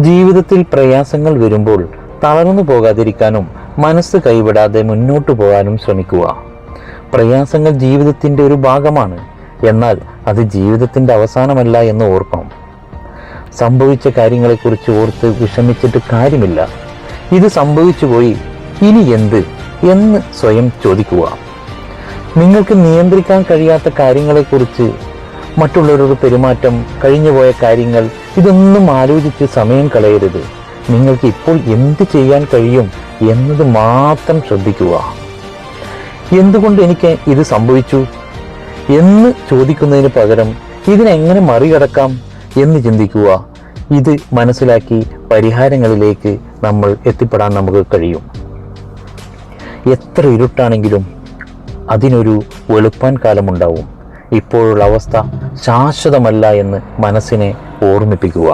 ജീവിതത്തിൽ പ്രയാസങ്ങൾ വരുമ്പോൾ തളർന്നു പോകാതിരിക്കാനും മനസ്സ് കൈവിടാതെ മുന്നോട്ടു പോകാനും ശ്രമിക്കുക. പ്രയാസങ്ങൾ ജീവിതത്തിൻ്റെ ഒരു ഭാഗമാണ്, എന്നാൽ അത് ജീവിതത്തിൻ്റെ അവസാനമല്ല എന്ന് ഓർക്കണം. സംഭവിച്ച കാര്യങ്ങളെക്കുറിച്ച് ഓർത്ത് വിഷമിച്ചിട്ട് കാര്യമില്ല. ഇത് സംഭവിച്ചു പോയി, ഇനി എന്ത് എന്ന് സ്വയം ചോദിക്കുക. നിങ്ങൾക്ക് നിയന്ത്രിക്കാൻ കഴിയാത്ത കാര്യങ്ങളെക്കുറിച്ച്, മറ്റുള്ളവരുടെ പെരുമാറ്റം, കഴിഞ്ഞുപോയ കാര്യങ്ങൾ, ഇതൊന്നും ആലോചിച്ച് സമയം കളയരുത്. നിങ്ങൾക്ക് ഇപ്പോൾ എന്ത് ചെയ്യാൻ കഴിയും എന്നത് മാത്രം ശ്രദ്ധിക്കുക. എന്തുകൊണ്ട് എനിക്ക് ഇത് സംഭവിച്ചു എന്ന് ചോദിക്കുന്നതിന് പകരം ഇതിനെങ്ങനെ മറികടക്കാം എന്ന് ചിന്തിക്കുക. ഇത് മനസ്സിലാക്കി പരിഹാരങ്ങളിലേക്ക് നമ്മൾ എത്തിപ്പെടാൻ നമുക്ക് കഴിയും. എത്ര ഇരുട്ടാണെങ്കിലും അതിനൊരു വെളുപ്പാൻ കാലമുണ്ടാവും. ഇപ്പോഴുള്ള അവസ്ഥ ശാശ്വതമല്ല എന്ന് മനസ്സിനെ ഓർമ്മിപ്പിക്കുക.